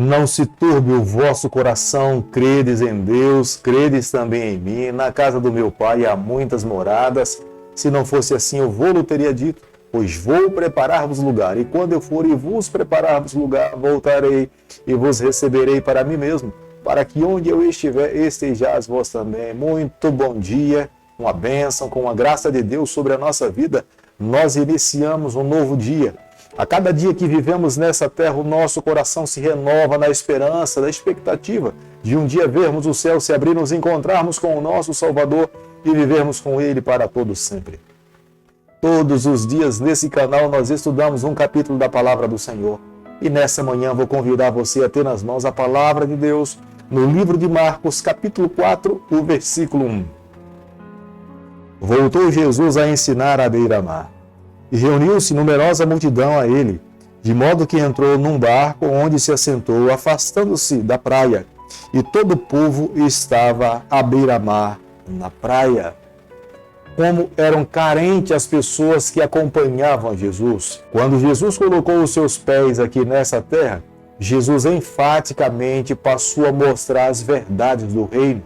Não se turbe o vosso coração, credes em Deus, credes também em mim. Na casa do meu Pai há muitas moradas. Se não fosse assim, eu vou-lo teria dito, pois vou preparar-vos lugar. E quando eu for e vos preparar-vos lugar, voltarei e vos receberei para mim mesmo, para que onde eu estiver, estejais vós também. Muito bom dia, uma bênção, com a graça de Deus sobre a nossa vida. Nós iniciamos um novo dia. A cada dia que vivemos nessa terra, o nosso coração se renova na esperança, na expectativa de um dia vermos o céu se abrir, nos encontrarmos com o nosso Salvador e vivermos com Ele para todos sempre. Todos os dias nesse canal nós estudamos um capítulo da Palavra do Senhor. E nessa manhã vou convidar você a ter nas mãos a Palavra de Deus no livro de Marcos, capítulo 4, o versículo 1. Voltou Jesus a ensinar à beira-mar. E reuniu-se numerosa multidão a ele, de modo que entrou num barco onde se assentou, afastando-se da praia, e todo o povo estava à beira-mar na praia. Como eram carentes as pessoas que acompanhavam Jesus. Quando Jesus colocou os seus pés aqui nessa terra, Jesus enfaticamente passou a mostrar as verdades do reino.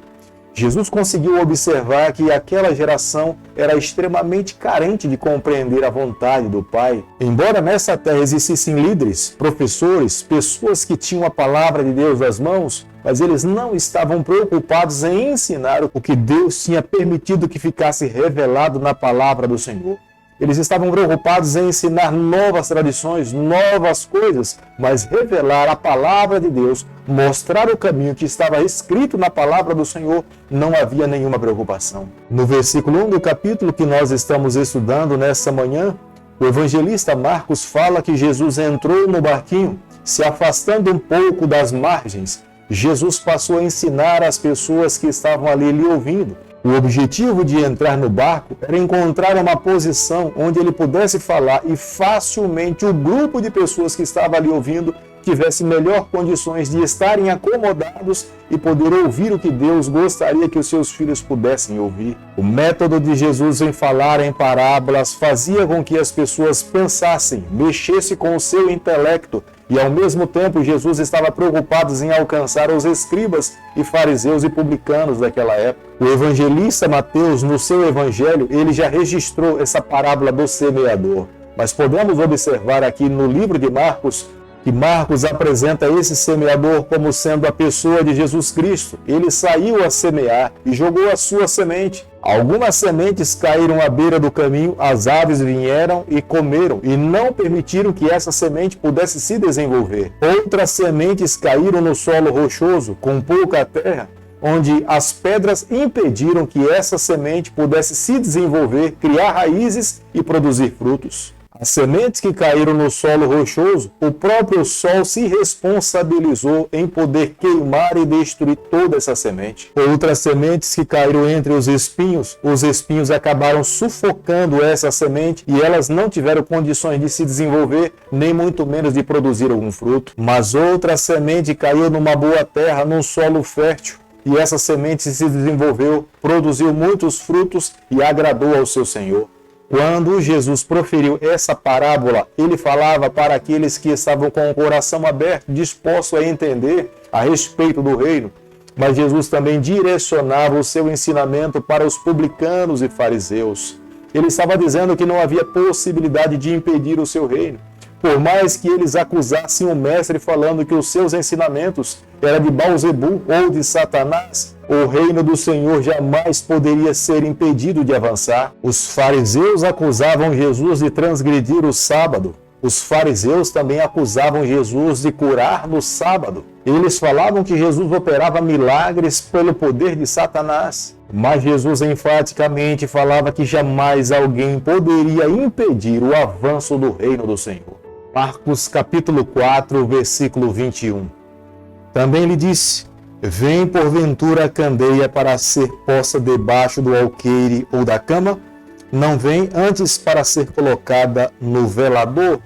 Jesus conseguiu observar que aquela geração era extremamente carente de compreender a vontade do Pai. Embora nessa terra existissem líderes, professores, pessoas que tinham a palavra de Deus nas mãos, mas eles não estavam preocupados em ensinar o que Deus tinha permitido que ficasse revelado na palavra do Senhor. Eles estavam preocupados em ensinar novas tradições, novas coisas, mas revelar a palavra de Deus, mostrar o caminho que estava escrito na palavra do Senhor, não havia nenhuma preocupação. No versículo 1 do capítulo que nós estamos estudando nessa manhã, o evangelista Marcos fala que Jesus entrou no barquinho, se afastando um pouco das margens. Jesus passou a ensinar as pessoas que estavam ali lhe ouvindo. O objetivo de entrar no barco era encontrar uma posição onde ele pudesse falar e facilmente o grupo de pessoas que estava ali ouvindo tivesse melhor condições de estarem acomodados e poder ouvir o que Deus gostaria que os seus filhos pudessem ouvir. O método de Jesus em falar em parábolas fazia com que as pessoas pensassem, mexesse com o seu intelecto, e ao mesmo tempo Jesus estava preocupado em alcançar os escribas e fariseus e publicanos daquela época. O evangelista Mateus, no seu evangelho, ele já registrou essa parábola do semeador. Mas podemos observar aqui no livro de Marcos, que Marcos apresenta esse semeador como sendo a pessoa de Jesus Cristo. Ele saiu a semear e jogou a sua semente. Algumas sementes caíram à beira do caminho, as aves vieram e comeram, e não permitiram que essa semente pudesse se desenvolver. Outras sementes caíram no solo rochoso, com pouca terra, onde as pedras impediram que essa semente pudesse se desenvolver, criar raízes e produzir frutos. As sementes que caíram no solo rochoso, o próprio sol se responsabilizou em poder queimar e destruir toda essa semente. Outras sementes que caíram entre os espinhos acabaram sufocando essa semente e elas não tiveram condições de se desenvolver, nem muito menos de produzir algum fruto. Mas outra semente caiu numa boa terra, num solo fértil, e essa semente se desenvolveu, produziu muitos frutos e agradou ao seu Senhor. Quando Jesus proferiu essa parábola, ele falava para aqueles que estavam com o coração aberto, dispostos a entender a respeito do reino. Mas Jesus também direcionava o seu ensinamento para os publicanos e fariseus. Ele estava dizendo que não havia possibilidade de impedir o seu reino. Por mais que eles acusassem o mestre falando que os seus ensinamentos eram de Beelzebul ou de Satanás, o reino do Senhor jamais poderia ser impedido de avançar. Os fariseus acusavam Jesus de transgredir o sábado. Os fariseus também acusavam Jesus de curar no sábado. Eles falavam que Jesus operava milagres pelo poder de Satanás. Mas Jesus enfaticamente falava que jamais alguém poderia impedir o avanço do reino do Senhor. Marcos capítulo 4, versículo 21. Também lhe disse: vem porventura a candeia para ser posta debaixo do alqueire ou da cama? Não vem antes para ser colocada no velador?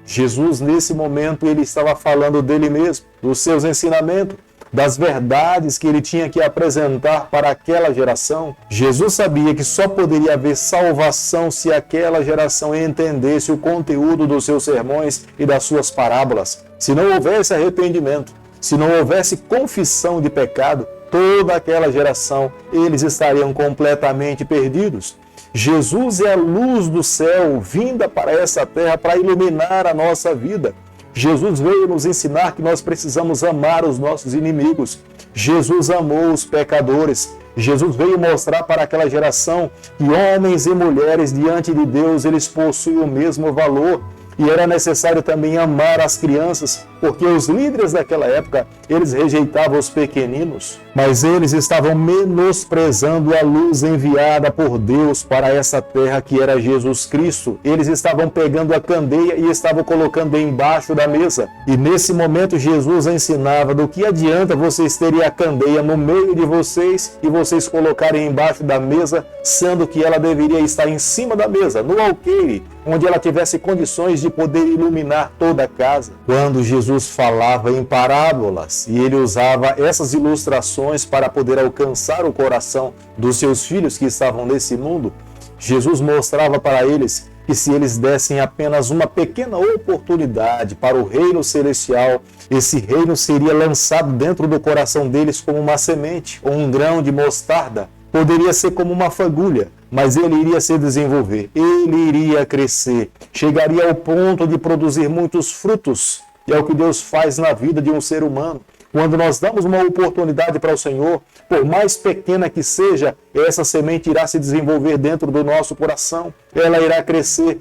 Jesus, nesse momento, ele estava falando dele mesmo, dos seus ensinamentos, das verdades que ele tinha que apresentar para aquela geração. Jesus sabia que só poderia haver salvação se aquela geração entendesse o conteúdo dos seus sermões e das suas parábolas. Se não houvesse arrependimento, se não houvesse confissão de pecado, toda aquela geração, eles estariam completamente perdidos. Jesus é a luz do céu vinda para essa terra para iluminar a nossa vida. Jesus veio nos ensinar que nós precisamos amar os nossos inimigos. Jesus amou os pecadores. Jesus veio mostrar para aquela geração que homens e mulheres diante de Deus, eles possuem o mesmo valor. E era necessário também amar as crianças, porque os líderes daquela época, eles rejeitavam os pequeninos, mas eles estavam menosprezando a luz enviada por Deus para essa terra que era Jesus Cristo. Eles estavam pegando a candeia e estavam colocando embaixo da mesa. E nesse momento Jesus ensinava: do que adianta vocês terem a candeia no meio de vocês e vocês colocarem embaixo da mesa, sendo que ela deveria estar em cima da mesa, no alqueire, onde ela tivesse condições de poder iluminar toda a casa. Quando Jesus falava em parábolas e ele usava essas ilustrações para poder alcançar o coração dos seus filhos que estavam nesse mundo, Jesus mostrava para eles que se eles dessem apenas uma pequena oportunidade para o reino celestial, esse reino seria lançado dentro do coração deles como uma semente ou um grão de mostarda. Poderia ser como uma fagulha, mas ele iria se desenvolver, ele iria crescer, chegaria ao ponto de produzir muitos frutos. E é o que Deus faz na vida de um ser humano. Quando nós damos uma oportunidade para o Senhor, por mais pequena que seja, essa semente irá se desenvolver dentro do nosso coração, ela irá crescer,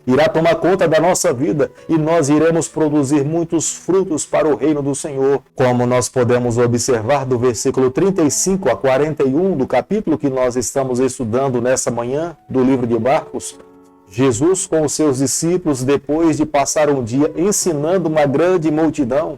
irá tomar conta da nossa vida e nós iremos produzir muitos frutos para o reino do Senhor. Como nós podemos observar do versículo 35 a 41 do capítulo que nós estamos estudando nessa manhã, do livro de Marcos, Jesus com os seus discípulos, depois de passar um dia ensinando uma grande multidão,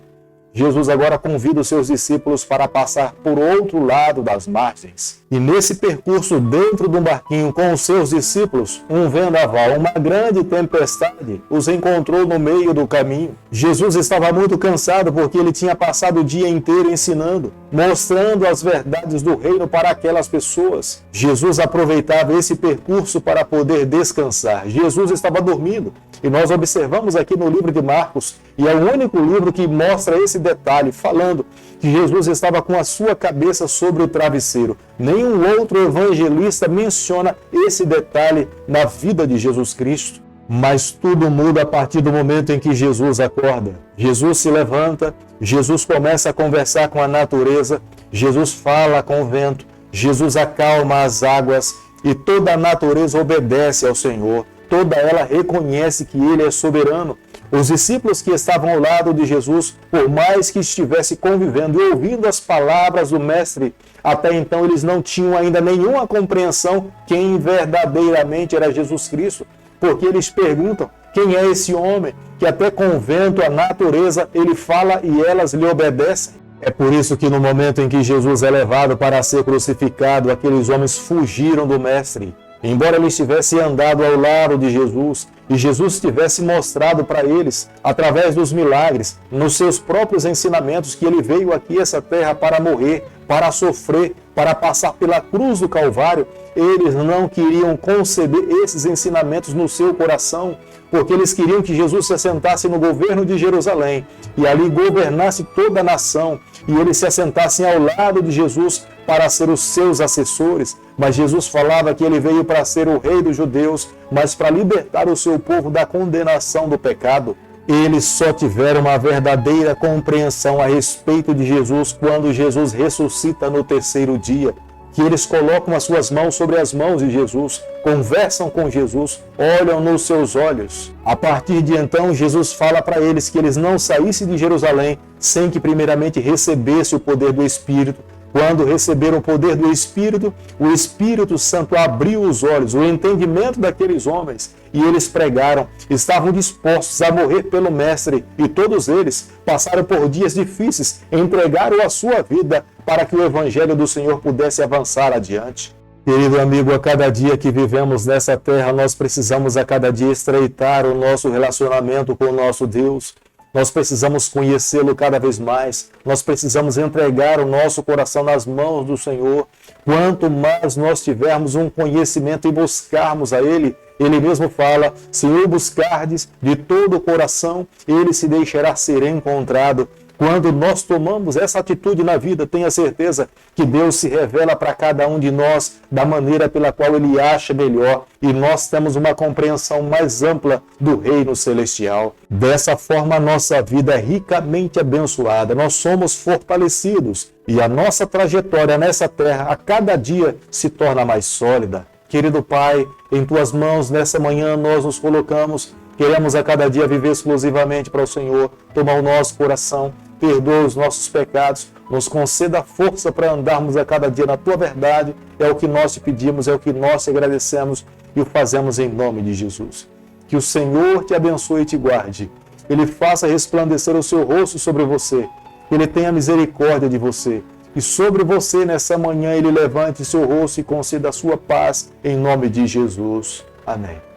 Jesus agora convida os seus discípulos para passar por outro lado das margens. E nesse percurso dentro de um barquinho com os seus discípulos, um vendaval, uma grande tempestade, os encontrou no meio do caminho. Jesus estava muito cansado porque ele tinha passado o dia inteiro ensinando, mostrando as verdades do reino para aquelas pessoas. Jesus aproveitava esse percurso para poder descansar. Jesus estava dormindo. E nós observamos aqui no livro de Marcos, e é o único livro que mostra esse detalhe, falando que Jesus estava com a sua cabeça sobre o travesseiro. Nenhum outro evangelista menciona esse detalhe na vida de Jesus Cristo. Mas tudo muda a partir do momento em que Jesus acorda. Jesus se levanta, Jesus começa a conversar com a natureza, Jesus fala com o vento, Jesus acalma as águas e toda a natureza obedece ao Senhor. Toda ela reconhece que Ele é soberano. Os discípulos que estavam ao lado de Jesus, por mais que estivessem convivendo e ouvindo as palavras do Mestre, até então eles não tinham ainda nenhuma compreensão quem verdadeiramente era Jesus Cristo, porque eles perguntam: quem é esse homem que até com o vento, a natureza, ele fala e elas lhe obedecem? É por isso que no momento em que Jesus é levado para ser crucificado, aqueles homens fugiram do Mestre. Embora eles tivessem andado ao lado de Jesus e Jesus tivesse mostrado para eles, através dos milagres, nos seus próprios ensinamentos, que ele veio aqui a essa terra para morrer, para sofrer, para passar pela cruz do Calvário, eles não queriam conceber esses ensinamentos no seu coração, porque eles queriam que Jesus se assentasse no governo de Jerusalém e ali governasse toda a nação, e eles se assentassem ao lado de Jesus para ser os seus assessores. Mas Jesus falava que ele veio para ser o rei dos judeus, mas para libertar o seu povo da condenação do pecado. Eles só tiveram uma verdadeira compreensão a respeito de Jesus quando Jesus ressuscita no terceiro dia, que eles colocam as suas mãos sobre as mãos de Jesus, conversam com Jesus, olham nos seus olhos. A partir de então, Jesus fala para eles que eles não saíssem de Jerusalém sem que primeiramente recebesse o poder do Espírito. Quando receberam o poder do Espírito, o Espírito Santo abriu os olhos, o entendimento daqueles homens, e eles pregaram, estavam dispostos a morrer pelo Mestre, e todos eles passaram por dias difíceis, entregaram a sua vida para que o Evangelho do Senhor pudesse avançar adiante. Querido amigo, a cada dia que vivemos nessa terra, nós precisamos a cada dia estreitar o nosso relacionamento com o nosso Deus. Nós precisamos conhecê-lo cada vez mais, nós precisamos entregar o nosso coração nas mãos do Senhor. Quanto mais nós tivermos um conhecimento e buscarmos a Ele, Ele mesmo fala: se o buscardes de todo o coração, Ele se deixará ser encontrado. Quando nós tomamos essa atitude na vida, tenha certeza que Deus se revela para cada um de nós da maneira pela qual Ele acha melhor e nós temos uma compreensão mais ampla do reino celestial. Dessa forma, a nossa vida é ricamente abençoada, nós somos fortalecidos e a nossa trajetória nessa terra a cada dia se torna mais sólida. Querido Pai, em Tuas mãos nessa manhã nós nos colocamos, queremos a cada dia viver exclusivamente para o Senhor, tomar o nosso coração, perdoa os nossos pecados, nos conceda força para andarmos a cada dia na Tua verdade, é o que nós te pedimos, é o que nós te agradecemos e o fazemos em nome de Jesus. Que o Senhor te abençoe e te guarde, Ele faça resplandecer o seu rosto sobre você, Ele tenha misericórdia de você, e sobre você nessa manhã Ele levante seu rosto e conceda a sua paz, em nome de Jesus. Amém.